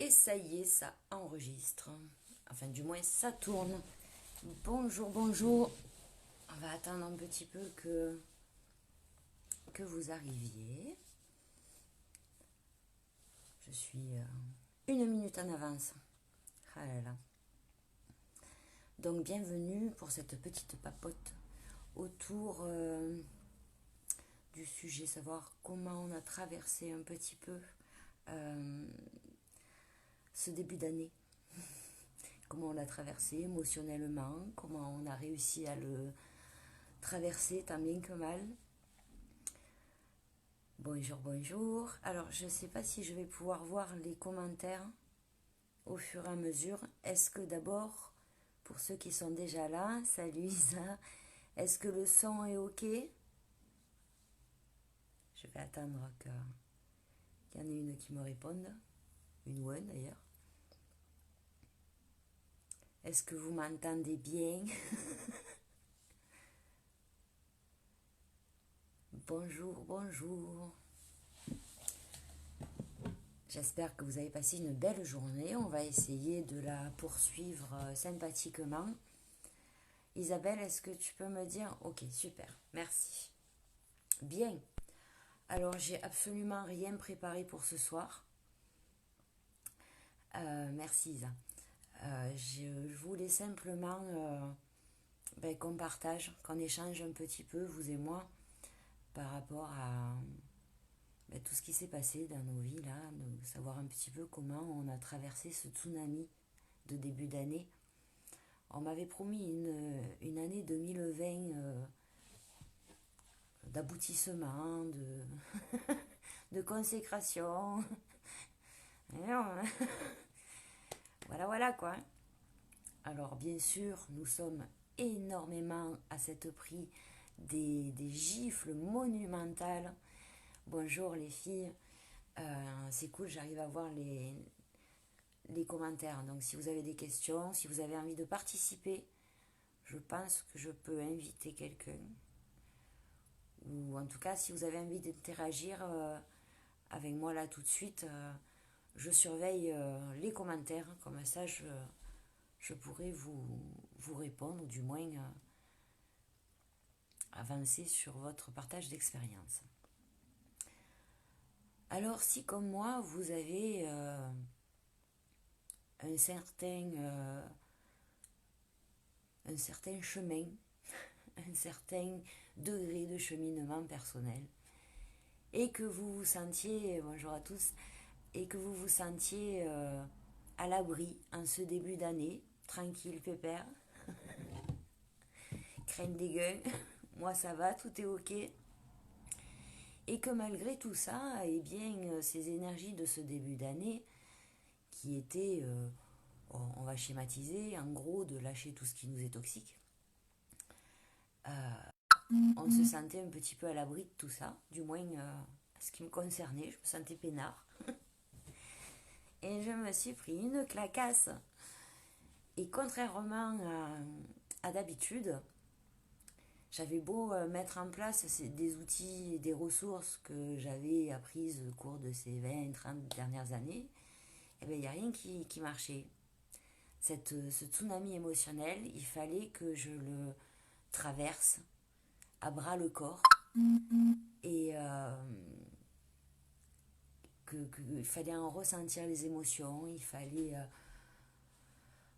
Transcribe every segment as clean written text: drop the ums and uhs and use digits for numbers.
Et ça y est, ça enregistre. Enfin, du moins, ça tourne. Bonjour, bonjour. On va attendre un petit peu que vous arriviez. Je suis une minute en avance. Ah là là. Donc, bienvenue pour cette petite papote autour du sujet, savoir comment on a traversé un petit peu ce début d'année. Comment on l'a traversé émotionnellement, comment on a réussi à le traverser tant bien que mal. Bonjour, bonjour. Alors, je ne sais pas si je vais pouvoir voir les commentaires au fur et à mesure. Est-ce que d'abord, pour ceux qui sont déjà là, salut Isa, est-ce que le son est OK? Je vais attendre qu'il y en ait une qui me réponde. Une ou un d'ailleurs. Est-ce que vous m'entendez bien? Bonjour, bonjour. J'espère que vous avez passé une belle journée. On va essayer de la poursuivre sympathiquement. Isabelle, est-ce que tu peux me dire? Ok, super, merci. Bien. Alors, j'ai absolument rien préparé pour ce soir. Merci Isa. Je voulais simplement qu'on partage, qu'on échange un petit peu, vous et moi, par rapport à tout ce qui s'est passé dans nos vies, là, de savoir un petit peu comment on a traversé ce tsunami de début d'année. On m'avait promis une année 2020 d'aboutissement, de consécration. Voilà, voilà quoi. Alors bien sûr, nous sommes énormément à cette prix des gifles monumentales. Bonjour les filles. C'est cool, j'arrive à voir les commentaires. Donc si vous avez des questions, si vous avez envie de participer, je pense que je peux inviter quelqu'un. Ou en tout cas, si vous avez envie d'interagir avec moi là tout de suite, je surveille les commentaires. Comme ça, je pourrai vous répondre, ou du moins avancer sur votre partage d'expérience. Alors, si comme moi, vous avez un certain chemin, un certain degré de cheminement personnel, et que vous vous sentiez, bonjour à tous, et que vous vous sentiez à l'abri en ce début d'année, tranquille, pépère, crème des gueules, moi ça va, tout est ok, et que malgré tout ça, eh bien, ces énergies de ce début d'année, qui étaient, on va schématiser, en gros, de lâcher tout ce qui nous est toxique, on se sentait un petit peu à l'abri de tout ça, du moins ce qui me concernait, je me sentais peinard. Et je me suis pris une clacasse. Et contrairement à d'habitude, j'avais beau mettre en place des outils et des ressources que j'avais apprises au cours de ces 20-30 dernières années, eh bien, il n'y a rien qui marchait. Ce tsunami émotionnel, il fallait que je le traverse à bras le corps et il fallait en ressentir les émotions, il fallait...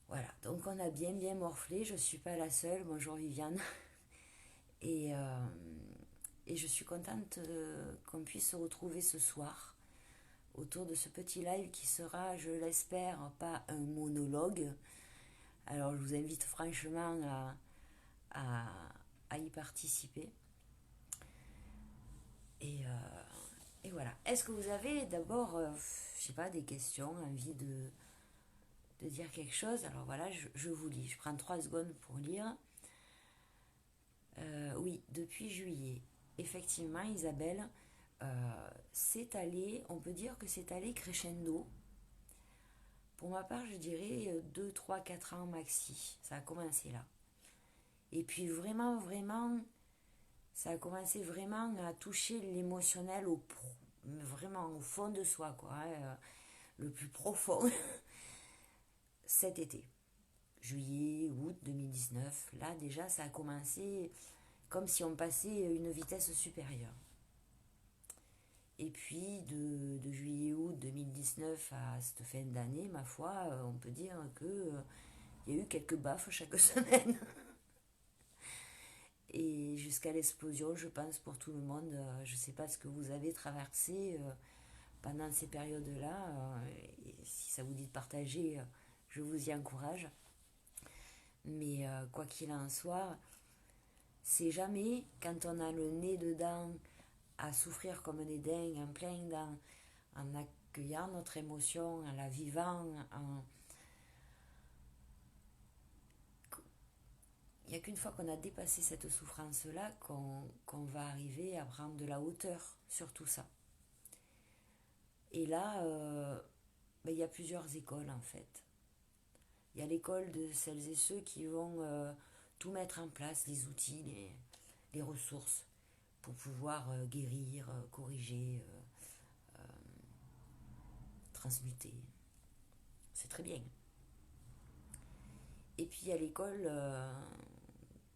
voilà, donc on a bien morflé, je ne suis pas la seule, bonjour Viviane. Et je suis contente qu'on puisse se retrouver ce soir autour de ce petit live qui sera, je l'espère, pas un monologue. Alors je vous invite franchement à y participer. Et voilà. Est-ce que vous avez d'abord, je sais pas, des questions, envie de dire quelque chose? Alors voilà, je vous lis. Je prends 3 secondes pour lire. Oui, depuis juillet. Effectivement, Isabelle, c'est allé, on peut dire que c'est allé crescendo. Pour ma part, je dirais 2, 3, 4 ans maxi. Ça a commencé là. Et puis vraiment, ça a commencé vraiment à toucher l'émotionnel vraiment au fond de soi, quoi. le plus profond cet été. Juillet, août 2019, là déjà ça a commencé comme si on passait une vitesse supérieure. Et puis de juillet-août 2019 à cette fin d'année, ma foi, on peut dire que il y a eu quelques baffes chaque semaine. Et jusqu'à l'explosion, je pense, pour tout le monde. Je ne sais pas ce que vous avez traversé pendant ces périodes-là. Et si ça vous dit de partager, je vous y encourage. Mais quoi qu'il en soit, c'est jamais quand on a le nez dedans à souffrir comme des dingues, en plein dedans, en accueillant notre émotion, en la vivant, il n'y a qu'une fois qu'on a dépassé cette souffrance-là qu'on va arriver à prendre de la hauteur sur tout ça. Et là, il y a plusieurs écoles en fait. Il y a l'école de celles et ceux qui vont tout mettre en place, les outils, les ressources, pour pouvoir guérir, corriger, transmuter. C'est très bien. Et puis il y a l'école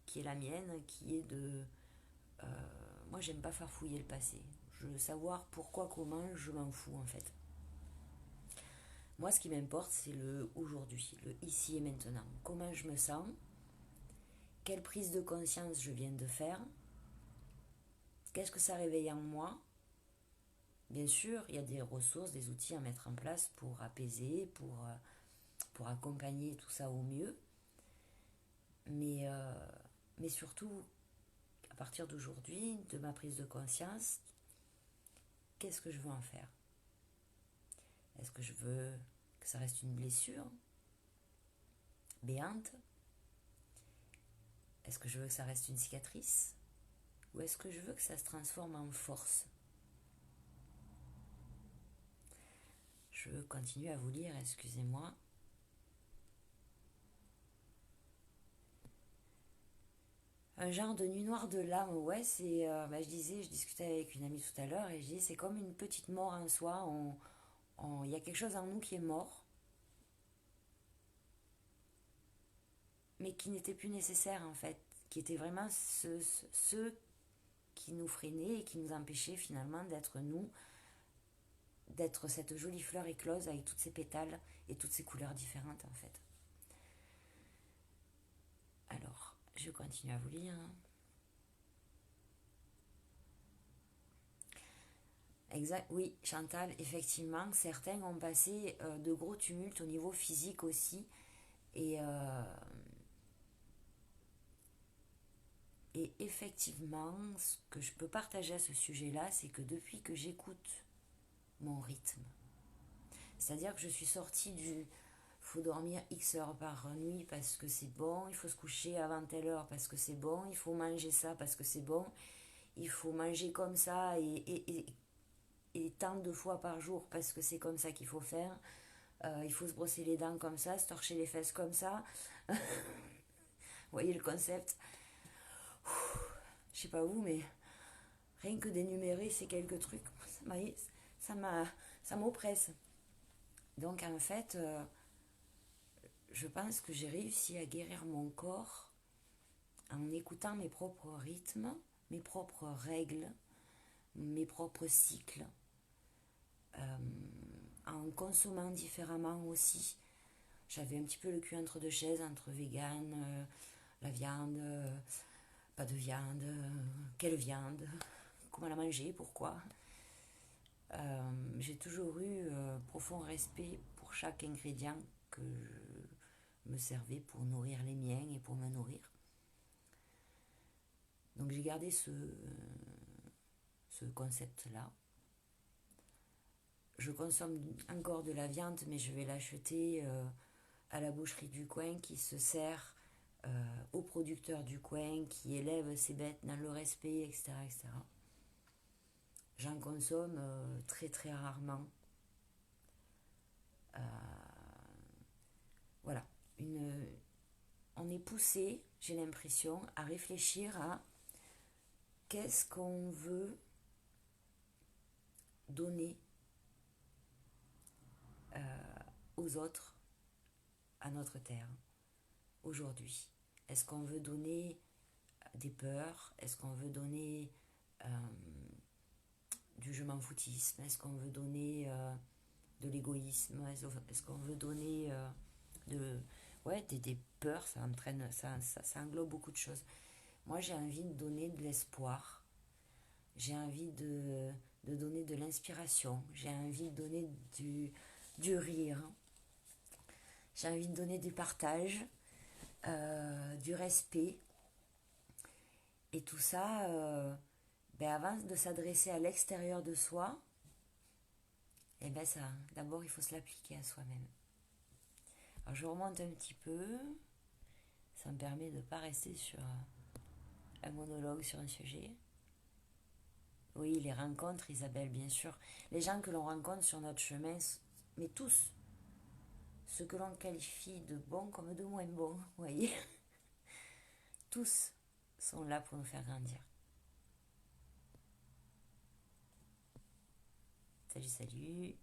qui est la mienne, qui est de... moi, j'aime pas farfouiller le passé. Je veux savoir pourquoi, comment, je m'en fous en fait. Moi, ce qui m'importe, c'est le aujourd'hui, le ici et maintenant. Comment je me sens, quelle prise de conscience je viens de faire, qu'est-ce que ça réveille en moi. Bien sûr, il y a des ressources, des outils à mettre en place pour apaiser, pour accompagner tout ça au mieux. Mais surtout, à partir d'aujourd'hui, de ma prise de conscience, qu'est-ce que je veux en faire? Est-ce que je veux que ça reste une blessure béante? Est-ce que je veux que ça reste une cicatrice? Ou est-ce que je veux que ça se transforme en force? Je continue à vous lire, excusez-moi. Un genre de nuit noire de l'âme, ouais, c'est... je discutais avec une amie tout à l'heure et je disais, c'est comme une petite mort en soi. Il y a quelque chose en nous qui est mort, mais qui n'était plus nécessaire en fait, qui était vraiment ce qui nous freinait et qui nous empêchait finalement d'être nous, d'être cette jolie fleur éclose avec toutes ses pétales et toutes ses couleurs différentes en fait. Alors, je continue à vous lire. Exact, oui, Chantal, effectivement, certains ont passé de gros tumultes au niveau physique aussi. Et, et effectivement, ce que je peux partager à ce sujet-là, c'est que depuis que j'écoute mon rythme, c'est-à-dire que je suis sortie du faut dormir X heures par nuit parce que c'est bon, il faut se coucher avant telle heure parce que c'est bon, il faut manger ça parce que c'est bon, il faut manger comme ça et tant de fois par jour parce que c'est comme ça qu'il faut faire. Il faut se brosser les dents comme ça, se torcher les fesses comme ça. Vous voyez le concept? Je sais pas vous, mais rien que d'énumérer ces quelques trucs, ça m'oppresse. Donc en fait, je pense que j'ai réussi à guérir mon corps en écoutant mes propres rythmes, mes propres règles, mes propres cycles, en consommant différemment aussi. J'avais un petit peu le cul entre deux chaises, entre vegan, la viande, pas de viande, quelle viande, comment la manger, pourquoi. J'ai toujours eu profond respect pour chaque ingrédient que je me servais pour nourrir les miens et pour me nourrir. Donc j'ai gardé ce concept-là. Je consomme encore de la viande, mais je vais l'acheter à la boucherie du coin qui se sert aux producteurs du coin, qui élève ses bêtes dans le respect, etc. etc. J'en consomme très très rarement. Voilà. On est poussé, j'ai l'impression, à réfléchir à qu'est-ce qu'on veut donner aux autres, à notre terre, aujourd'hui? Est-ce qu'on veut donner des peurs? Est-ce qu'on veut donner euh, du je m'en foutisme? Est-ce qu'on veut donner de l'égoïsme? Est-ce qu'on veut donner de, ouais, des peurs? Ça entraîne, ça englobe beaucoup de choses. Moi, j'ai envie de donner de l'espoir. J'ai envie de donner de l'inspiration. J'ai envie de donner du rire. J'ai envie de donner du partage, du respect. Et tout ça, avant de s'adresser à l'extérieur de soi, d'abord, il faut se l'appliquer à soi-même. Alors, je remonte un petit peu. Ça me permet de ne pas rester sur un monologue sur un sujet. Oui, les rencontres, Isabelle, bien sûr. Les gens que l'on rencontre sur notre chemin, mais tous, ceux que l'on qualifie de bons comme de moins bons, vous voyez, tous sont là pour nous faire grandir. Salut, salut.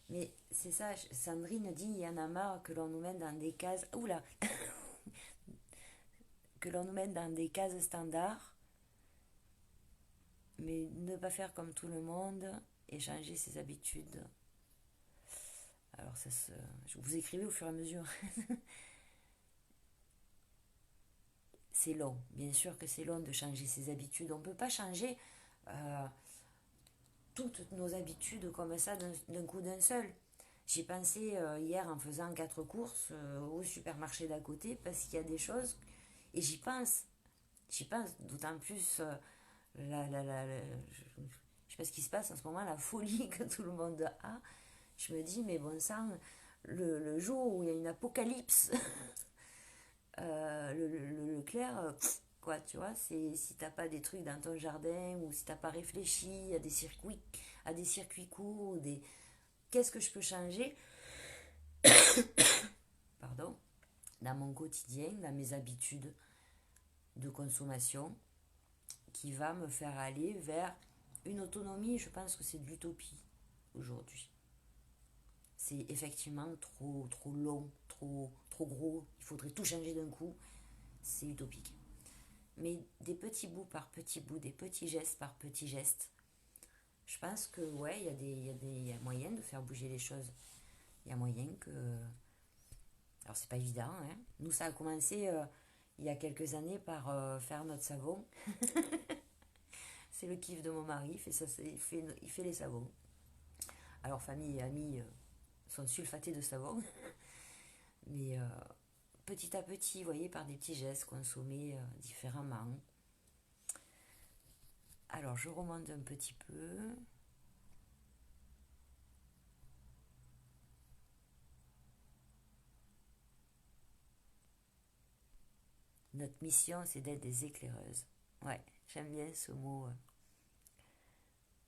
Mais c'est ça, Sandrine dit, il y en a marre que l'on nous mette dans des cases... Oula que l'on nous mette dans des cases standards, mais ne pas faire comme tout le monde et changer ses habitudes. Alors vous écrivez au fur et à mesure. C'est long, bien sûr que c'est long de changer ses habitudes. On ne peut pas changer toutes nos habitudes comme ça d'un coup d'un seul. J'y pensé hier en faisant 4 courses au supermarché d'à côté parce qu'il y a des choses et j'y pense. J'y pense d'autant plus je ne sais pas ce qui se passe en ce moment, la folie que tout le monde a. Je me dis, mais bon sang, le jour où il y a une apocalypse, le clair, quoi, tu vois, c'est si t'as pas des trucs dans ton jardin ou si t'as pas réfléchi à des circuits courts, qu'est-ce que je peux changer, pardon, dans mon quotidien, dans mes habitudes de consommation, qui va me faire aller vers une autonomie. Je pense que c'est de l'utopie aujourd'hui. C'est effectivement trop long, trop gros. Il faudrait tout changer d'un coup. C'est utopique. Mais des petits bouts par petits bouts, des petits gestes par petits gestes, je pense que ouais, il y a moyen de faire bouger les choses. Il y a moyen que... Alors c'est pas évident, hein. Nous ça a commencé il y a quelques années par faire notre savon. C'est le kiff de mon mari, il fait les savons. Alors famille et amis sont sulfatés de savon. Mais petit à petit, vous voyez, par des petits gestes consommés différemment. Alors je remonte un petit peu. Notre mission, c'est d'être des éclaireuses. Ouais, j'aime bien ce mot.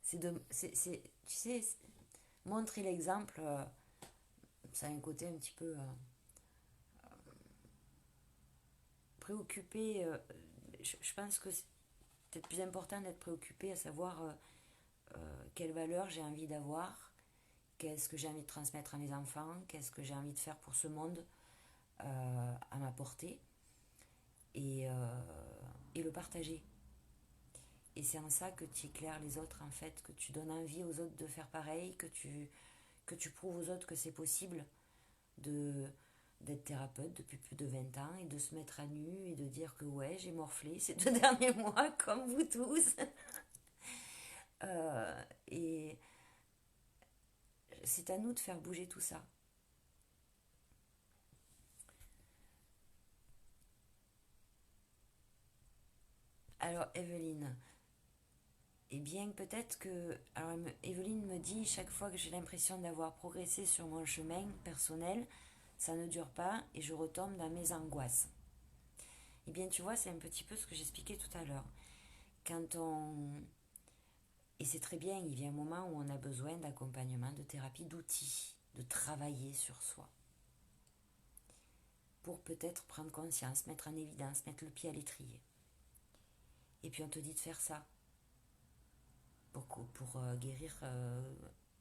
Tu sais, montrer l'exemple, ça a un côté un petit peu préoccupé. Je pense que c'est peut-être plus important d'être préoccupé à savoir quelle valeur j'ai envie d'avoir, qu'est-ce que j'ai envie de transmettre à mes enfants, qu'est-ce que j'ai envie de faire pour ce monde à m'apporter et le partager. Et c'est en ça que tu éclaires les autres, en fait, que tu donnes envie aux autres de faire pareil, que tu prouves aux autres que c'est possible d'être thérapeute depuis plus de 20 ans et de se mettre à nu et de dire que ouais, j'ai morflé ces 2 derniers mois, comme vous tous. Et c'est à nous de faire bouger tout ça. Alors, Evelyne, eh bien, peut-être que... Alors, Evelyne me dit, chaque fois que j'ai l'impression d'avoir progressé sur mon chemin personnel, ça ne dure pas et je retombe dans mes angoisses. Eh bien, tu vois, c'est un petit peu ce que j'expliquais tout à l'heure. Quand on... Et c'est très bien, il y a un moment où on a besoin d'accompagnement, de thérapie, d'outils, de travailler sur soi. Pour peut-être prendre conscience, mettre en évidence, mettre le pied à l'étrier. Et puis on te dit de faire ça pour guérir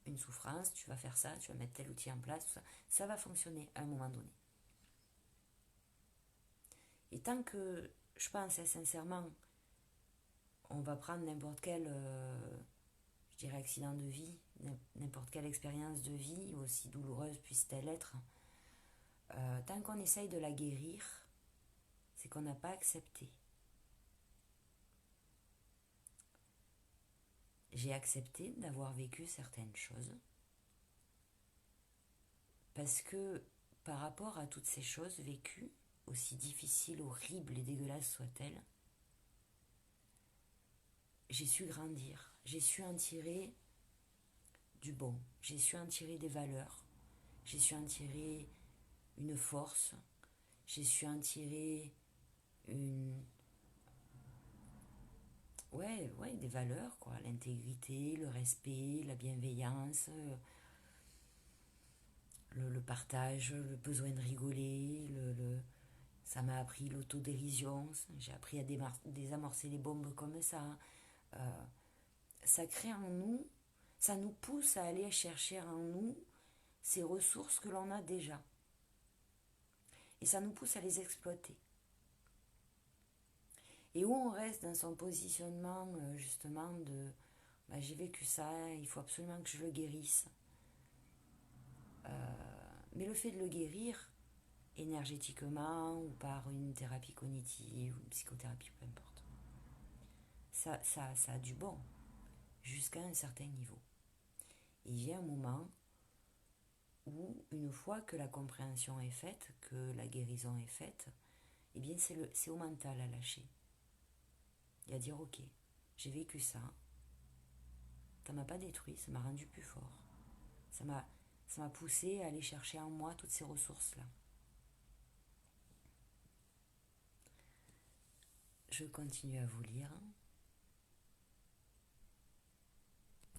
une souffrance, tu vas faire ça, tu vas mettre tel outil en place, tout ça, ça va fonctionner à un moment donné. Et tant que, je pense sincèrement, on va prendre n'importe quel, je dirais, accident de vie, n'importe quelle expérience de vie, aussi douloureuse puisse-t-elle être, tant qu'on essaye de la guérir, c'est qu'on n'a pas accepté. J'ai accepté d'avoir vécu certaines choses parce que par rapport à toutes ces choses vécues, aussi difficiles, horribles et dégueulasses soient-elles, j'ai su grandir, j'ai su en tirer du bon, j'ai su en tirer des valeurs, j'ai su en tirer une force, j'ai su en tirer une... Ouais, des valeurs, quoi, l'intégrité, le respect, la bienveillance, le partage, le besoin de rigoler, ça m'a appris l'autodérision, j'ai appris à désamorcer les bombes comme ça. Euh, Ça crée en nous, ça nous pousse à aller chercher en nous ces ressources que l'on a déjà. Et ça nous pousse à les exploiter. Et où on reste dans son positionnement justement de bah, j'ai vécu ça, il faut absolument que je le guérisse. Mais le fait de le guérir, énergétiquement ou par une thérapie cognitive ou une psychothérapie, peu importe, ça a du bon jusqu'à un certain niveau. Et il y a un moment où, une fois que la compréhension est faite, que la guérison est faite, eh bien c'est au mental à lâcher. Et à dire ok, j'ai vécu ça, ça m'a pas détruit, ça m'a rendu plus fort. Ça m'a, ça m'a poussé à aller chercher en moi toutes ces ressources-là. Je continue à vous lire.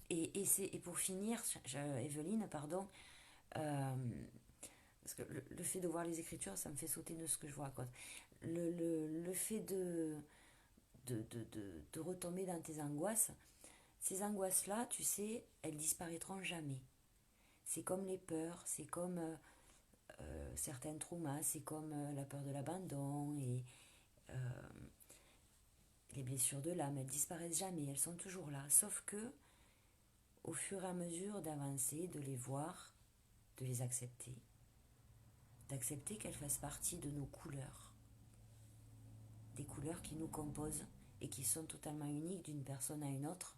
Et pour finir, Evelyne, pardon, euh, parce que le fait de voir les écritures, ça me fait sauter de ce que je vous raconte. Le fait de retomber dans tes angoisses, ces angoisses-là, tu sais, elles disparaîtront jamais. C'est comme les peurs, c'est comme certains traumas, c'est comme la peur de l'abandon et les blessures de l'âme, elles disparaissent jamais, elles sont toujours là. Sauf que, au fur et à mesure d'avancer, de les voir, de les accepter, d'accepter qu'elles fassent partie de nos couleurs, des couleurs qui nous composent et qui sont totalement uniques d'une personne à une autre,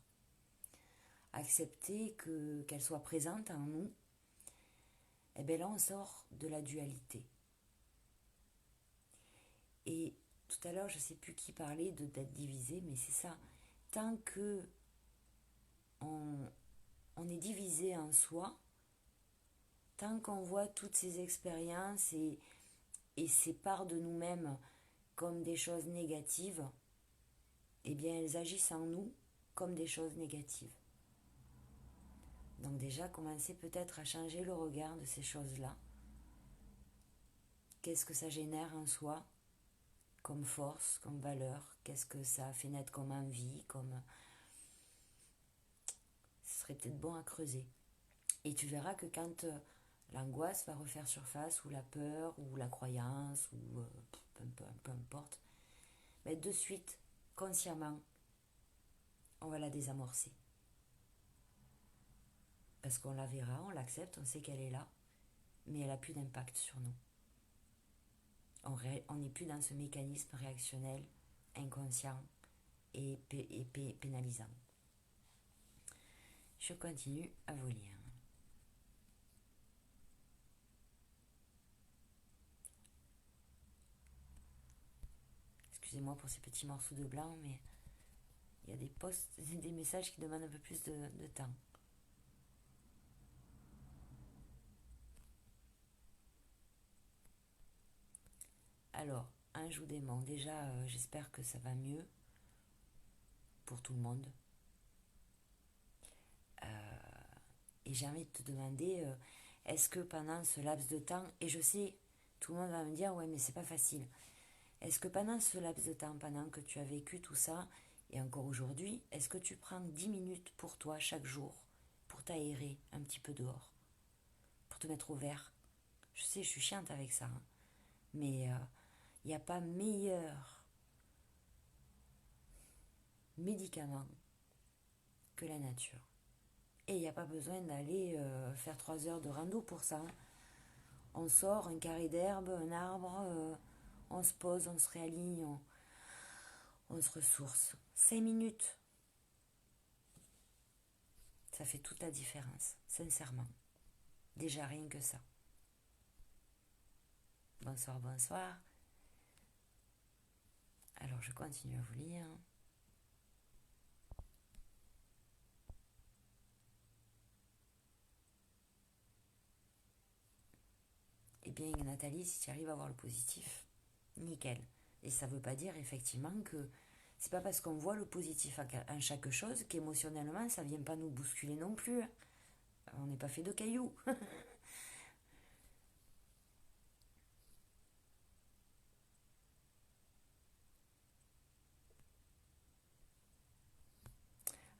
accepter qu'elles soient présentes en nous, et bien là on sort de la dualité. Et tout à l'heure, je ne sais plus qui parlait d'être divisé, mais c'est ça. Tant que on est divisé en soi, tant qu'on voit toutes ces expériences et ces parts de nous-mêmes comme des choses négatives, eh bien elles agissent en nous comme des choses négatives. Donc déjà, commencer peut-être à changer le regard de ces choses-là. Qu'est-ce que ça génère en soi comme force, comme valeur? Qu'est-ce que ça fait naître comme envie, comme... Ce serait peut-être bon à creuser. Et tu verras que quand l'angoisse va refaire surface, ou la peur, ou la croyance, ou peu importe, ben de suite, consciemment, on va la désamorcer. Parce qu'on la verra, on l'accepte, on sait qu'elle est là, mais elle n'a plus d'impact sur nous. On n'est plus dans ce mécanisme réactionnel, inconscient et pénalisant. Je continue à vous lire. Excusez-moi pour ces petits morceaux de blanc, mais il y a des messages qui demandent un peu plus de temps. Alors, un jour démon, déjà j'espère que ça va mieux pour tout le monde. Et j'ai envie de te demander, est-ce que pendant ce laps de temps, et je sais, tout le monde va me dire, ouais mais c'est pas facile, est-ce que pendant ce laps de temps, pendant que tu as vécu tout ça, et encore aujourd'hui, est-ce que tu prends 10 minutes pour toi chaque jour, pour t'aérer un petit peu dehors, pour te mettre au vert. Je sais, je suis chiante avec ça, hein, mais il n'y a pas meilleur médicament que la nature. Et il n'y a pas besoin d'aller faire 3 heures de rando pour ça. On sort un carré d'herbe, un arbre, on se pose, on se réaligne, on se ressource. 5 minutes, ça fait toute la différence, sincèrement. Déjà rien que ça. Bonsoir, bonsoir. Alors je continue à vous lire. Eh bien Nathalie, si tu arrives à voir le positif, nickel. Et ça ne veut pas dire effectivement que c'est pas parce qu'on voit le positif à chaque chose qu'émotionnellement ça vient pas nous bousculer non plus. On n'est pas fait de cailloux.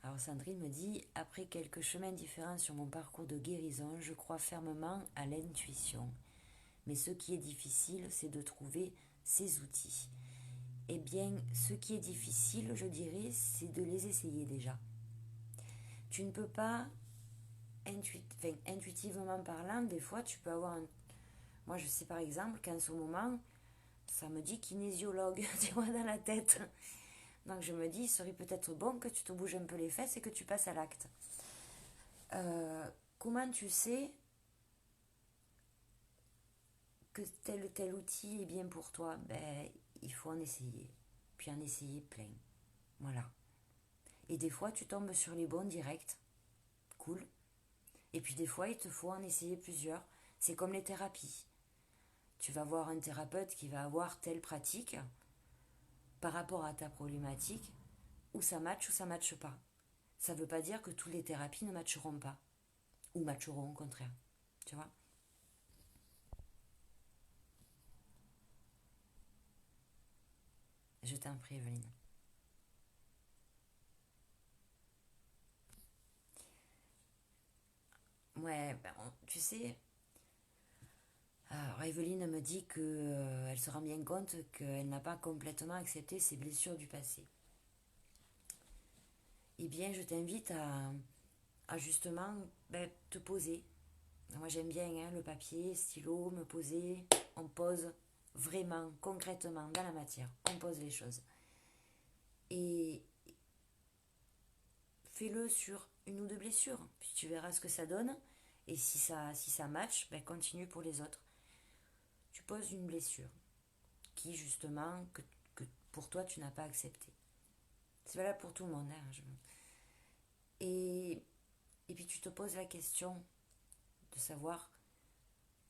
Alors Sandrine me dit, après quelques chemins différents sur mon parcours de guérison, je crois fermement à l'intuition. Mais ce qui est difficile, c'est de trouver ces outils. Eh bien, ce qui est difficile, je dirais, c'est de les essayer déjà. Tu ne peux pas, intuitivement parlant, des fois, tu peux avoir un... Moi, je sais par exemple qu'en ce moment, ça me dit kinésiologue, tu vois, dans la tête. Donc je me dis, il serait peut-être bon que tu te bouges un peu les fesses et que tu passes à l'acte. Comment tu sais que tel ou tel outil est bien pour toi? Ben, il faut en essayer. Puis en essayer plein. Voilà. Et des fois, tu tombes sur les bons directs. Cool. Et puis des fois, il te faut en essayer plusieurs. C'est comme les thérapies. Tu vas voir un thérapeute qui va avoir telle pratique par rapport à ta problématique, où ça matche ou ça matche pas. Ça ne veut pas dire que toutes les thérapies ne matcheront pas. Ou matcheront au contraire. Tu vois? Je t'en prie, Evelyne. Ouais, ben, tu sais, alors Evelyne me dit que elle se rend bien compte qu'elle n'a pas complètement accepté ses blessures du passé. Eh bien, je t'invite à justement te poser. Moi, j'aime bien hein, le papier, stylo, me poser. On pose vraiment, concrètement, dans la matière. On pose les choses. Et fais-le sur une ou deux blessures. Puis tu verras ce que ça donne. Et si ça match, ben continue pour les autres. Tu poses une blessure qui, justement, que pour toi, tu n'as pas accepté. C'est valable pour tout le monde. Hein, et puis tu te poses la question de savoir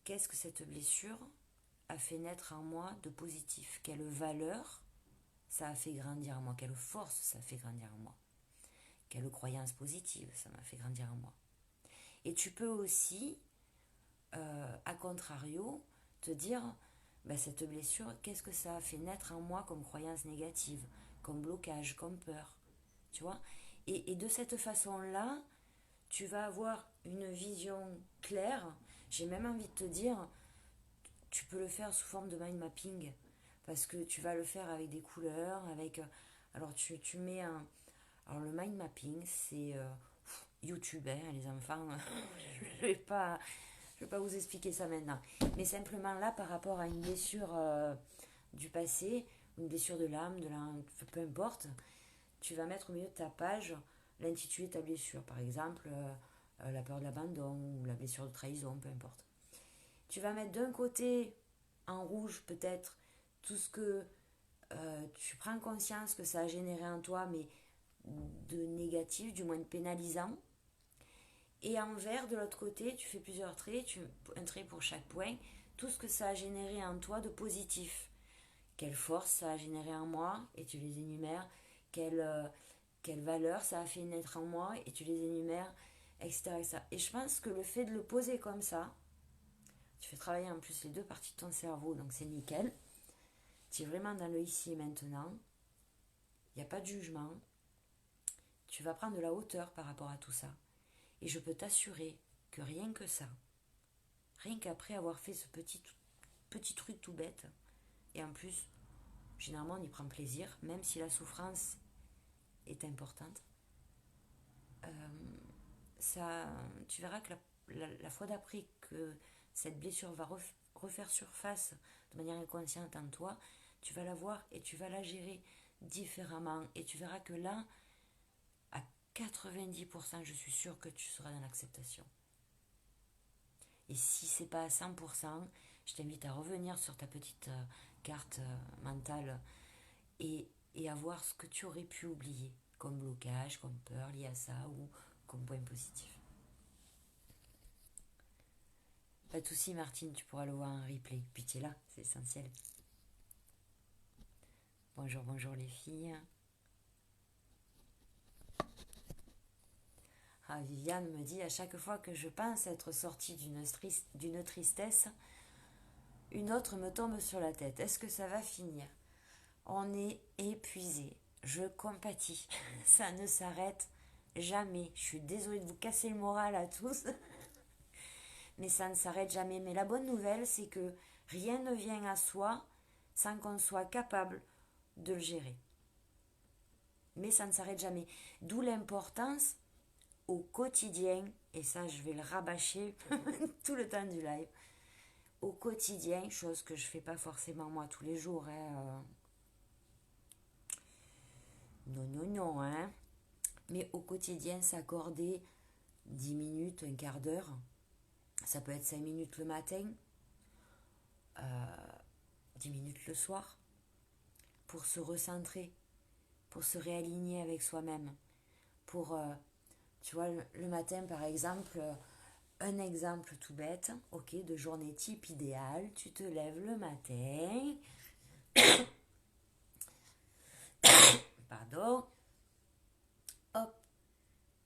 qu'est-ce que cette blessure a fait naître en moi de positif. Quelle valeur ça a fait grandir en moi. Quelle force ça a fait grandir en moi. Quelle croyance positive ça m'a fait grandir en moi. Et tu peux aussi, à contrario, te dire, ben, cette blessure, qu'est-ce que ça a fait naître en moi comme croyance négative, comme blocage, comme peur. Tu vois et de cette façon-là, tu vas avoir une vision claire. J'ai même envie de te dire, tu peux le faire sous forme de mind mapping. Parce que tu vas le faire avec des couleurs, avec... alors tu mets un... Alors le mind mapping, c'est YouTube, hein, les enfants. Je vais pas vous expliquer ça maintenant. Mais simplement là, par rapport à une blessure du passé, une blessure de l'âme, peu importe, tu vas mettre au milieu de ta page l'intitulé de ta blessure. Par exemple, la peur de l'abandon ou la blessure de trahison, peu importe. Tu vas mettre d'un côté, en rouge peut-être, tout ce que tu prends conscience que ça a généré en toi, mais de négatif, du moins de pénalisant. Et en vert, de l'autre côté, tu fais plusieurs traits, un trait pour chaque point, tout ce que ça a généré en toi de positif. Quelle force ça a généré en moi, et tu les énumères. Quelle valeur ça a fait naître en moi, et tu les énumères, etc., etc. Et je pense que le fait de le poser comme ça, tu fais travailler en plus les deux parties de ton cerveau, donc c'est nickel. Tu es vraiment dans le ici et maintenant. Il n'y a pas de jugement. Tu vas prendre de la hauteur par rapport à tout ça. Et je peux t'assurer que rien que ça, rien qu'après avoir fait ce petit truc tout bête, et en plus, généralement on y prend plaisir, même si la souffrance est importante, ça, tu verras que la fois d'après que cette blessure va refaire surface de manière inconsciente en toi, tu vas la voir et tu vas la gérer différemment. Et tu verras que là, à 90%, je suis sûre que tu seras dans l'acceptation. Et si c'est pas à 100%, je t'invite à revenir sur ta petite carte mentale et à voir ce que tu aurais pu oublier comme blocage, comme peur lié à ça ou comme point positif. Pas de soucis Martine, tu pourras le voir en replay. Puis tu es là, c'est essentiel. Bonjour, bonjour les filles. Ah, Viviane me dit, à chaque fois que je pense être sortie d'une tristesse, une autre me tombe sur la tête. Est-ce que ça va finir? On est épuisé. Je compatis. Ça ne s'arrête jamais. Je suis désolée de vous casser le moral à tous. Mais ça ne s'arrête jamais. Mais la bonne nouvelle, c'est que rien ne vient à soi sans qu'on soit capable de le gérer. Mais ça ne s'arrête jamais. D'où l'importance au quotidien, et ça je vais le rabâcher tout le temps du live, au quotidien, chose que je fais pas forcément moi tous les jours, hein, non, hein, mais au quotidien s'accorder 10 minutes, un quart d'heure, ça peut être 5 minutes le matin, 10 minutes le soir, pour se recentrer, pour se réaligner avec soi-même, pour, tu vois, le matin par exemple, un exemple tout bête, ok, de journée type idéale, tu te lèves le matin, pardon, hop,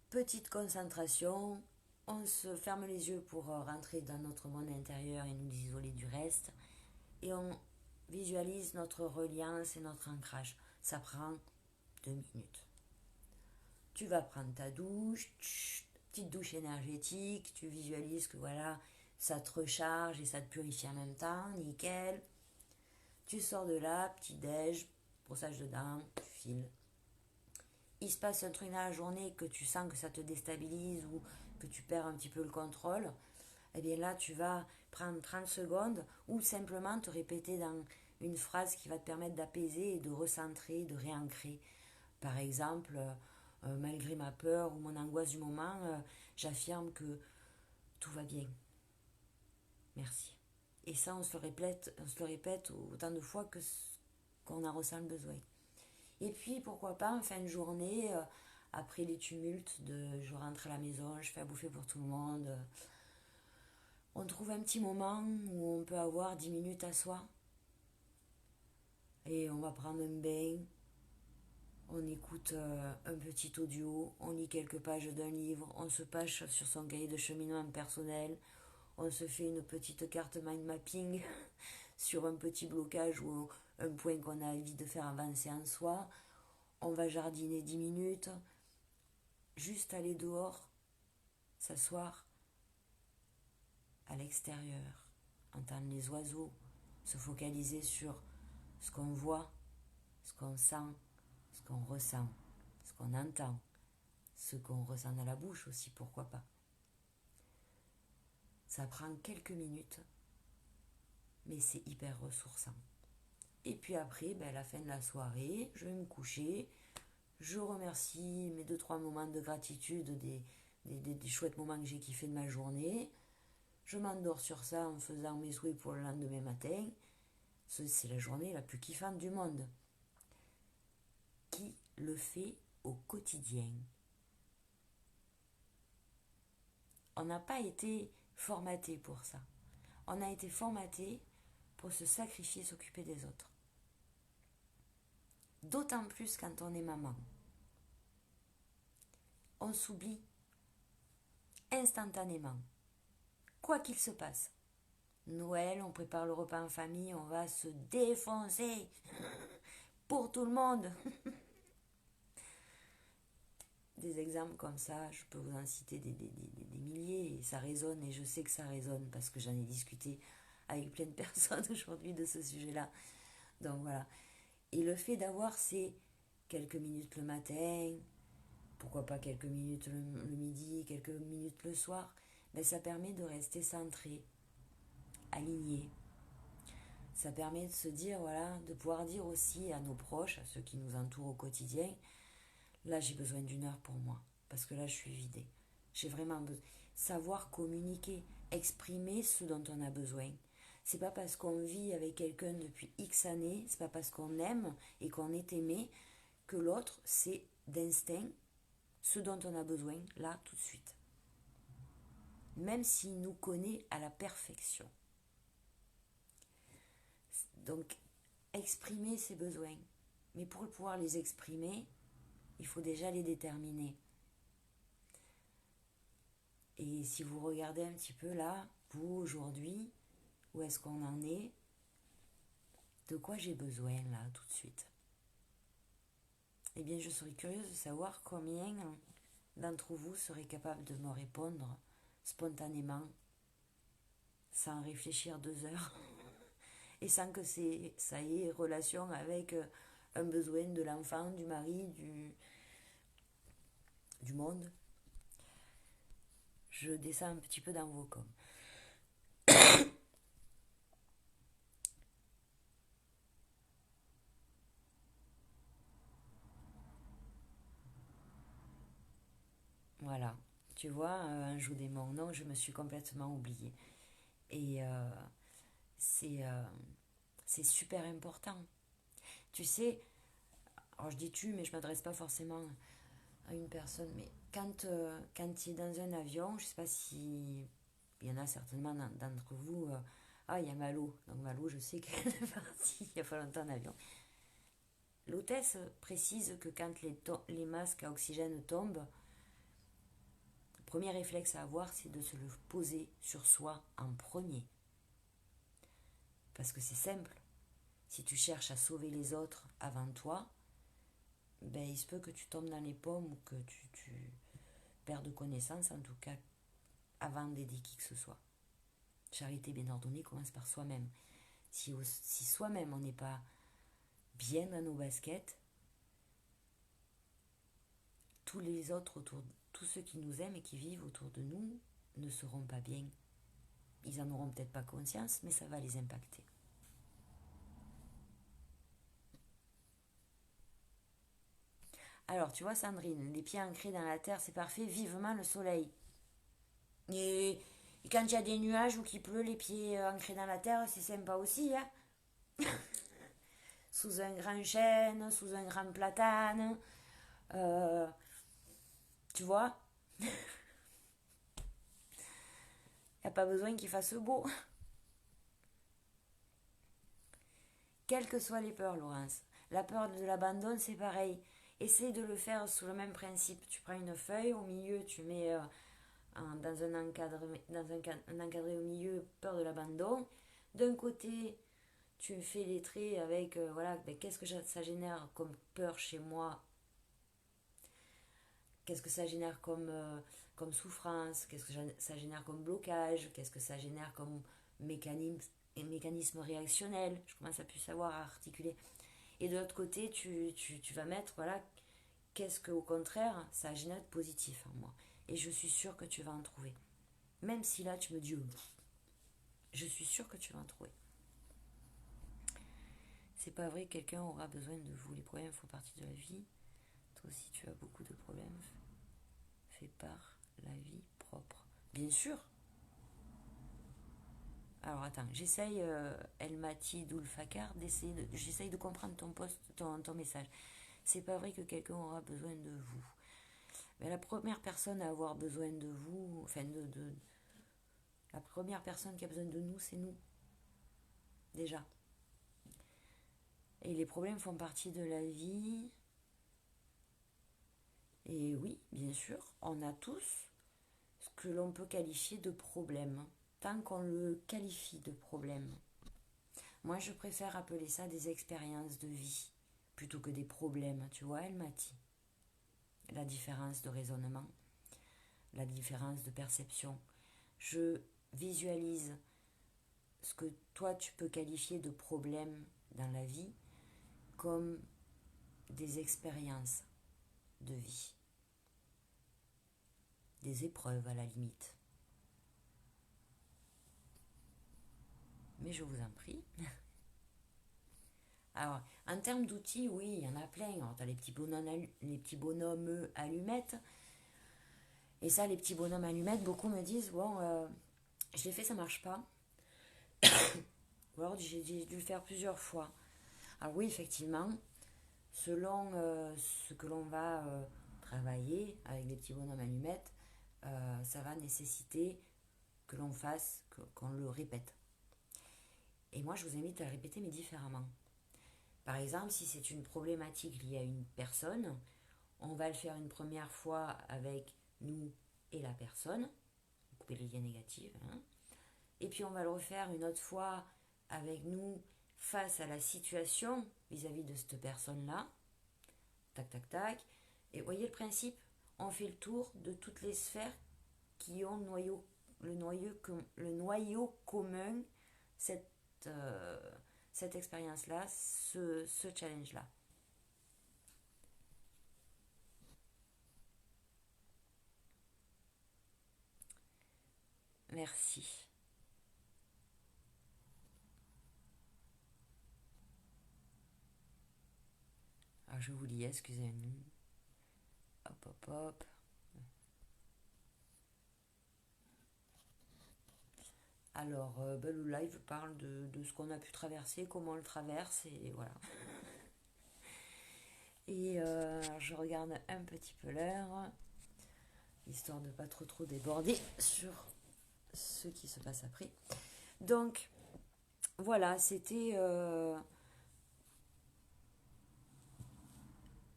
petite concentration, on se ferme les yeux pour rentrer dans notre monde intérieur et nous isoler du reste, et on visualise notre reliance et notre ancrage. Ça prend 2 minutes. Tu vas prendre ta douche, petite douche énergétique, tu visualises que voilà, ça te recharge et ça te purifie en même temps, nickel. Tu sors de là, petit déj, brossage de dents, tu files. Il se passe un truc dans la journée que tu sens que ça te déstabilise ou que tu perds un petit peu le contrôle, eh bien là tu vas prendre 30 secondes ou simplement te répéter dans une phrase qui va te permettre d'apaiser et de recentrer, de réancrer. Par exemple, malgré ma peur ou mon angoisse du moment, j'affirme que tout va bien. Merci. Et ça, on se le répète autant de fois qu'on en ressent le besoin. Et puis, pourquoi pas, en fin de journée, après les tumultes de je rentre à la maison, je fais à bouffer pour tout le monde, on trouve un petit moment où on peut avoir 10 minutes à soi. Et on va prendre un bain, on écoute un petit audio, on lit quelques pages d'un livre, on se penche sur son cahier de cheminement personnel, on se fait une petite carte mind mapping sur un petit blocage ou un point qu'on a envie de faire avancer en soi. On va jardiner 10 minutes, juste aller dehors, s'asseoir à l'extérieur, entendre les oiseaux, se focaliser sur ce qu'on voit, ce qu'on sent, ce qu'on ressent, ce qu'on entend, ce qu'on ressent dans la bouche aussi, pourquoi pas. Ça prend quelques minutes, mais c'est hyper ressourçant. Et puis après, à la fin de la soirée, je vais me coucher, je remercie mes 2-3 moments de gratitude des chouettes moments que j'ai kiffé de ma journée. Je m'endors sur ça en faisant mes souhaits pour le lendemain matin. C'est la journée la plus kiffante du monde. Qui le fait au quotidien? On n'a pas été formaté pour ça. On a été formaté pour se sacrifier, s'occuper des autres. D'autant plus quand on est maman. On s'oublie instantanément. Quoi qu'il se passe. Noël, on prépare le repas en famille, on va se défoncer pour tout le monde. des exemples comme ça, je peux vous en citer des milliers, et ça résonne, et je sais que ça résonne, parce que j'en ai discuté avec plein de personnes aujourd'hui de ce sujet-là. Donc voilà. Et le fait d'avoir ces quelques minutes le matin, pourquoi pas quelques minutes le midi, quelques minutes le soir, ben ça permet de rester centré, aligné. Ça permet de se dire, voilà, de pouvoir dire aussi à nos proches, à ceux qui nous entourent au quotidien, là j'ai besoin d'une heure pour moi, parce que là je suis vidée. J'ai vraiment besoin. Savoir communiquer, exprimer ce dont on a besoin. C'est pas parce qu'on vit avec quelqu'un depuis X années, c'est pas parce qu'on aime et qu'on est aimé que l'autre, c'est d'instinct ce dont on a besoin, là, tout de suite. Même s'il nous connaît à la perfection. Donc, exprimer ses besoins. Mais pour pouvoir les exprimer, il faut déjà les déterminer. Et si vous regardez un petit peu là, vous, aujourd'hui, où est-ce qu'on en est, de quoi j'ai besoin là, tout de suite. Eh bien, je serais curieuse de savoir combien d'entre vous seraient capables de me répondre spontanément, sans réfléchir 2 heures, et sans que ça ait relation avec un besoin de l'enfant, du mari, du monde. Je descends un petit peu dans vos coms. Voilà, tu vois, un joue des mots. Non, je me suis complètement oubliée. Et c'est c'est super important. Tu sais, alors je dis tu, mais je ne m'adresse pas forcément à une personne, mais quand tu es dans un avion, je ne sais pas si il y en a certainement d'entre vous. Il y a Malo. Donc Malo, je sais qu'elle est partie il n'y a pas longtemps en avion. L'hôtesse précise que quand les masques à oxygène tombent, le premier réflexe à avoir, c'est de se le poser sur soi en premier. Parce que c'est simple. Si tu cherches à sauver les autres avant toi, ben, il se peut que tu tombes dans les pommes ou que tu perdes connaissance, en tout cas, avant d'aider qui que ce soit. Charité bien ordonnée commence par soi-même. Si soi-même on n'est pas bien dans nos baskets, tous les autres tous ceux qui nous aiment et qui vivent autour de nous ne seront pas bien. Ils en auront peut-être pas conscience, mais ça va les impacter. Alors, tu vois, Sandrine, les pieds ancrés dans la terre, c'est parfait, vivement le soleil. Et quand il y a des nuages ou qu'il pleut, les pieds ancrés dans la terre, c'est sympa aussi, hein. Sous un grand chêne, sous un grand platane. Euh, tu vois, il n'y a pas besoin qu'il fasse beau. Quelles que soient les peurs, Laurence. La peur de l'abandon, c'est pareil. Essaye de le faire sous le même principe. Tu prends une feuille, au milieu, tu mets dans un encadré au milieu, peur de l'abandon. D'un côté, tu fais les traits avec, voilà, ben, qu'est-ce que ça génère comme peur chez moi, qu'est-ce que ça génère comme souffrance, qu'est-ce que ça génère comme blocage, qu'est-ce que ça génère comme mécanisme réactionnel. Je commence à plus savoir à articuler. Et de l'autre côté, tu vas mettre, voilà, qu'est-ce que au contraire, ça génère de positif en moi. Et je suis sûre que tu vas en trouver. Même si là, tu me dis, je suis sûre que tu vas en trouver. C'est pas vrai que quelqu'un aura besoin de vous. Les problèmes font partie de la vie. Toi aussi, tu as beaucoup de problèmes. Fais part la vie propre. Bien sûr. Alors attends, j'essaye, Elmati Doulfakar, j'essaye de comprendre ton message. C'est pas vrai que quelqu'un aura besoin de vous. Mais la première personne à avoir besoin de vous, enfin la première personne qui a besoin de nous, c'est nous. Déjà. Et les problèmes font partie de la vie. Et oui, bien sûr, on a tous ce que l'on peut qualifier de problème, tant qu'on le qualifie de problème. Moi, je préfère appeler ça des expériences de vie, plutôt que des problèmes, tu vois, elle m'a dit. la différence de raisonnement, la différence de perception. Je visualise ce que toi tu peux qualifier de problème dans la vie comme des expériences de vie, des épreuves à la limite. Mais je vous en prie. Alors, en termes d'outils, oui, il y en a plein. Alors, tu as les petits bonhommes allumettes. Et ça, les petits bonhommes allumettes, beaucoup me disent, bon, je l'ai fait, ça marche pas. Ou alors, j'ai dû le faire plusieurs fois. Alors oui, effectivement, selon ce que l'on va travailler avec les petits bonhommes allumettes, ça va nécessiter que l'on fasse, qu'on le répète. Et moi, je vous invite à le répéter, mais différemment. Par exemple, si c'est une problématique liée à une personne, on va le faire une première fois avec nous et la personne, couper les liens négatifs, hein. Et puis on va le refaire une autre fois avec nous face à la situation vis-à-vis de cette personne-là, tac, tac, tac. Et voyez le principe, on fait le tour de toutes les sphères qui ont le noyau commun, cette expérience-là, ce challenge-là. Merci. Alors je vous lis, excusez-nous. Hop, hop, hop. Alors, le live parle de ce qu'on a pu traverser, comment on le traverse, et voilà. Et je regarde un petit peu l'heure, histoire de pas trop déborder sur ce qui se passe après. Donc, voilà, c'était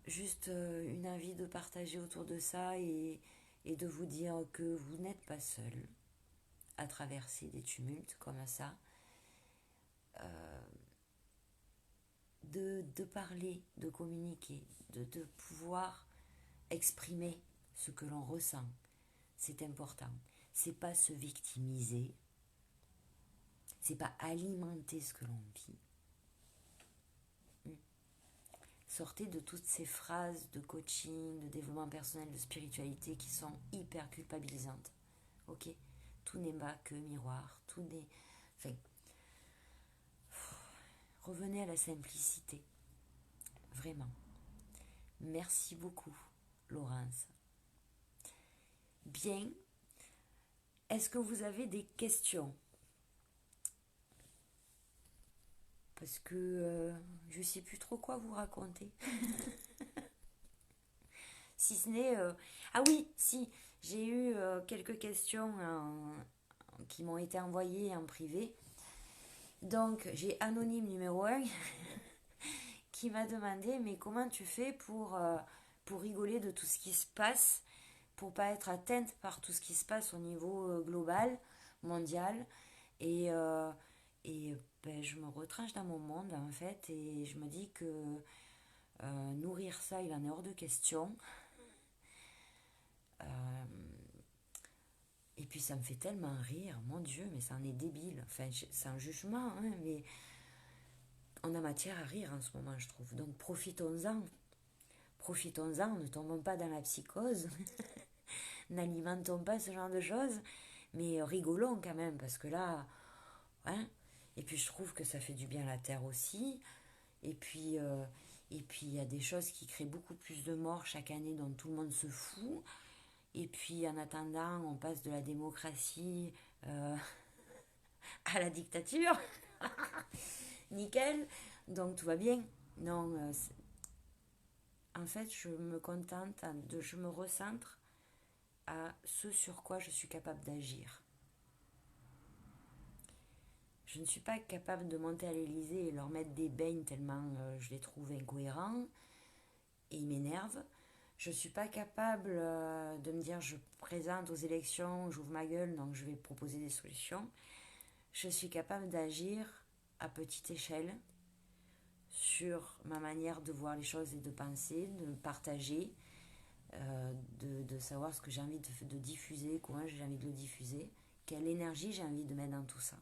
juste une envie de partager autour de ça et de vous dire que vous n'êtes pas seul à traverser des tumultes comme ça. De parler, de communiquer, de pouvoir exprimer ce que l'on ressent. C'est important. C'est pas se victimiser. C'est pas alimenter ce que l'on vit. Sortez de toutes ces phrases de coaching, de développement personnel, de spiritualité qui sont hyper culpabilisantes. Ok ? Tout n'est pas que miroir. Tout n'est... Enfin, revenez à la simplicité. Vraiment. Merci beaucoup, Laurence. Bien. Est-ce que vous avez des questions ? Parce que je ne sais plus trop quoi vous raconter. Si ce n'est... Ah oui, si, j'ai eu quelques questions qui m'ont été envoyées en privé. Donc, j'ai Anonyme numéro 1 qui m'a demandé, mais comment tu fais pour rigoler de tout ce qui se passe, pour pas être atteinte par tout ce qui se passe au niveau global, mondial, et ben, je me retranche dans mon monde en fait, et je me dis que nourrir ça, il en est hors de question. Et puis ça me fait tellement rire, mon Dieu, mais ça en est débile. Enfin, c'est un jugement, hein, mais on a matière à rire en ce moment, je trouve. Donc profitons-en. Profitons-en, ne tombons pas dans la psychose. N'alimentons pas ce genre de choses, mais rigolons quand même, parce que là, hein. Et puis je trouve que ça fait du bien à la terre aussi. Et puis il y a des choses qui créent beaucoup plus de morts chaque année dont tout le monde se fout. Et puis en attendant, on passe de la démocratie à la dictature. Nickel. Donc tout va bien. Non, en fait, je me contente, je me recentre à ce sur quoi je suis capable d'agir. Je ne suis pas capable de monter à l'Élysée et leur mettre des beignes tellement je les trouve incohérents et ils m'énervent. Je ne suis pas capable de me dire je présente aux élections, j'ouvre ma gueule, donc je vais proposer des solutions. Je suis capable d'agir à petite échelle sur ma manière de voir les choses et de penser, de partager, de savoir ce que j'ai envie de diffuser, comment j'ai envie de le diffuser, quelle énergie j'ai envie de mettre dans tout ça.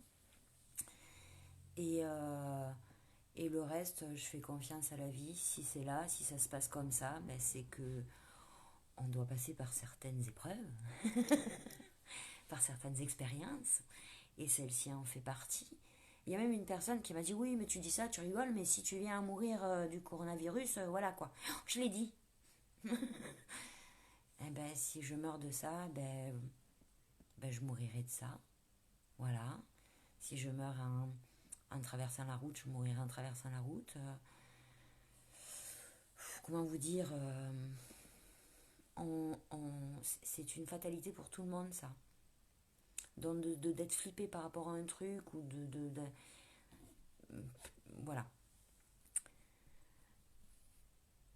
Et le reste, je fais confiance à la vie. Si c'est là, si ça se passe comme ça, ben c'est que on doit passer par certaines épreuves, par certaines expériences, et celle-ci en fait partie. Il y a même une personne qui m'a dit oui, mais tu dis ça, tu rigoles, mais si tu viens à mourir du coronavirus, voilà quoi. Je l'ai dit. Eh ben, si je meurs de ça, ben je mourirai de ça. Voilà. Si je meurs en traversant la route, je mourirai en traversant la route. Comment vous dire c'est une fatalité pour tout le monde, ça. Donc, d'être flippé par rapport à un truc, ou voilà.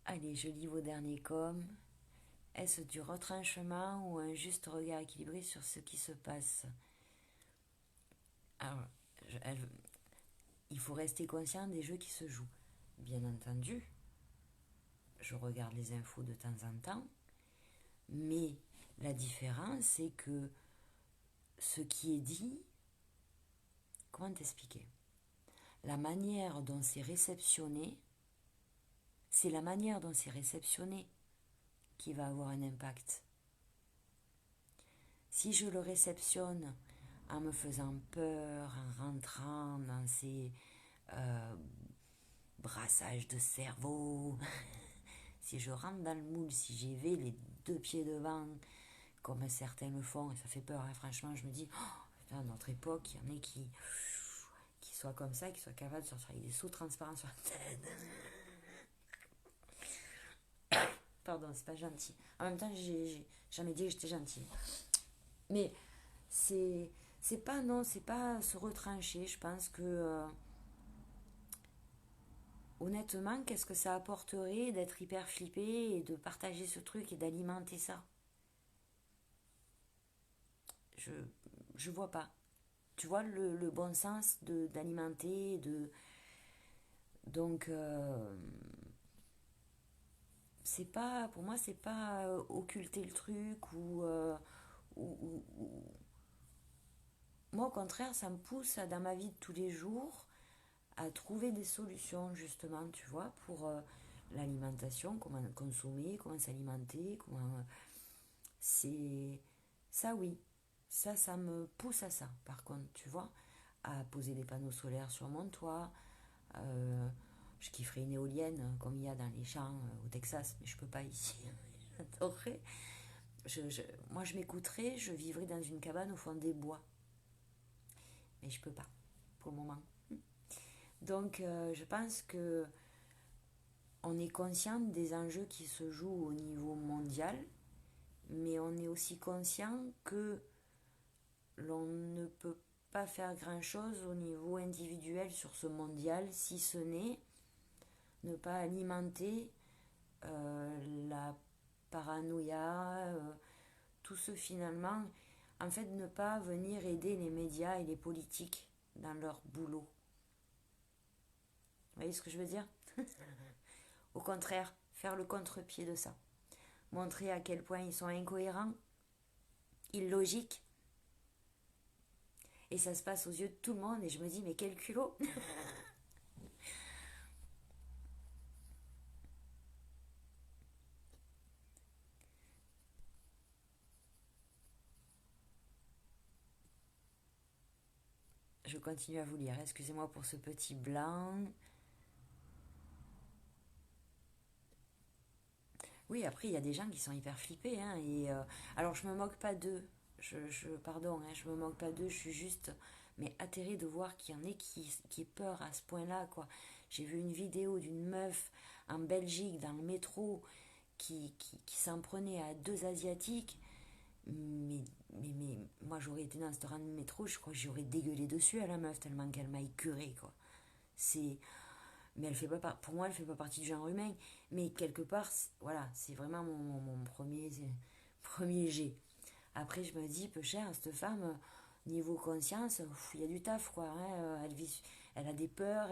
Allez, je lis vos derniers coms. Est-ce du retranchement ou un juste regard équilibré sur ce qui se passe? Alors, il faut rester conscient des jeux qui se jouent. Bien entendu, je regarde les infos de temps en temps, mais la différence, c'est que ce qui est dit, comment t'expliquer? La manière dont c'est réceptionné, c'est la manière dont c'est réceptionné qui va avoir un impact. Si je le réceptionne en me faisant peur, en rentrant dans ces brassages de cerveau, si je rentre dans le moule, si j'y vais les deux pieds devant, comme certains le font, et ça fait peur, hein, franchement, je me dis, à notre époque, il y en a qui soient comme ça, qui soient capables de sortir avec des seaux transparents sur la tête. Pardon, c'est pas gentil. En même temps, j'ai jamais dit que j'étais gentille. Mais c'est pas, non, c'est pas se retrancher. Je pense que honnêtement, qu'est-ce que ça apporterait d'être hyper flippé et de partager ce truc et d'alimenter ça? Je je vois pas. Tu vois le bon sens d'alimenter, donc c'est pas, pour moi, c'est pas occulter le truc ou moi, au contraire, ça me pousse dans ma vie de tous les jours à trouver des solutions, justement, tu vois, pour l'alimentation, comment consommer, comment s'alimenter, comment. C'est. Ça, oui. Ça me pousse à ça, par contre, tu vois, à poser des panneaux solaires sur mon toit. Euh, je kifferais une éolienne comme il y a dans les champs au Texas, mais je peux pas ici. J'adorerais. Moi, je m'écouterais, je vivrais dans une cabane au fond des bois. Mais je peux pas, pour le moment. Donc, je pense que on est conscient des enjeux qui se jouent au niveau mondial, mais on est aussi conscient que l'on ne peut pas faire grand-chose au niveau individuel sur ce mondial, si ce n'est ne pas alimenter la paranoïa, tout ce finalement, en fait, ne pas venir aider les médias et les politiques dans leur boulot. Vous voyez ce que je veux dire? Au contraire, faire le contre-pied de ça. Montrer à quel point ils sont incohérents, illogiques. Et ça se passe aux yeux de tout le monde et je me dis, mais quel culot! Je continue à vous lire, excusez-moi pour ce petit blanc. Oui, après, il y a des gens qui sont hyper flippés. Hein, alors, je me moque pas d'eux. Pardon, hein, je me moque pas d'eux. Je suis juste mais atterrée de voir qu'il y en ait qui aient peur à ce point-là, quoi. J'ai vu une vidéo d'une meuf en Belgique, dans le métro, qui s'en prenait à deux Asiatiques. Mais moi, j'aurais été dans ce rang de métro, je crois que j'aurais dégueulé dessus à la meuf, tellement qu'elle m'a écœurée, quoi. C'est mais elle fait pas pour moi elle fait pas partie du genre humain, mais quelque part voilà, c'est vraiment mon premier jet. Après je me dis peu cher cette femme, niveau conscience, il y a du taf, quoi, hein, elle a des peurs,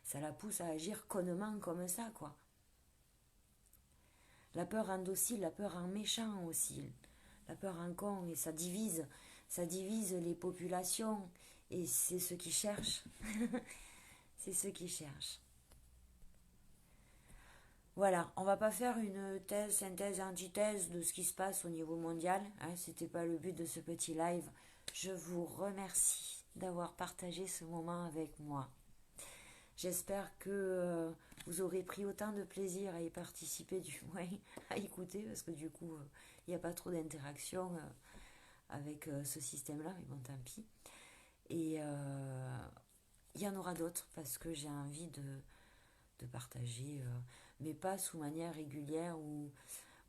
ça la pousse à agir connement comme ça, quoi. La peur rend docile, la peur rend méchant aussi. La peur rend con et ça divise les populations. Et c'est ce qui cherchent. C'est ce qui cherchent. Voilà, on va pas faire une thèse, synthèse, antithèse de ce qui se passe au niveau mondial. Hein, c'était pas le but de ce petit live. Je vous remercie d'avoir partagé ce moment avec moi. J'espère que vous aurez pris autant de plaisir à y participer, du moins à écouter, parce que du coup, il n'y a pas trop d'interaction avec ce système-là, mais bon, tant pis. Et il y en aura d'autres, parce que j'ai envie de partager, mais pas sous manière régulière ou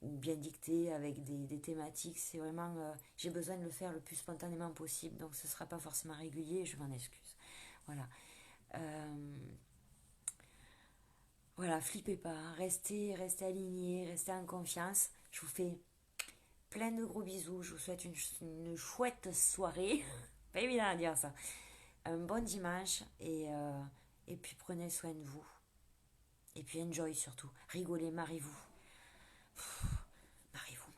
bien dictée avec des thématiques. C'est vraiment, j'ai besoin de le faire le plus spontanément possible, donc ce ne sera pas forcément régulier, je m'en excuse. Voilà. Voilà, flippez pas, restez alignés, restez en confiance. Je vous fais plein de gros bisous, je vous souhaite une chouette soirée. Pas évident à dire ça. Un bon dimanche et puis prenez soin de vous. Et puis enjoy surtout. Rigolez, mariez-vous. Mariez-vous.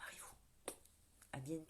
À bientôt.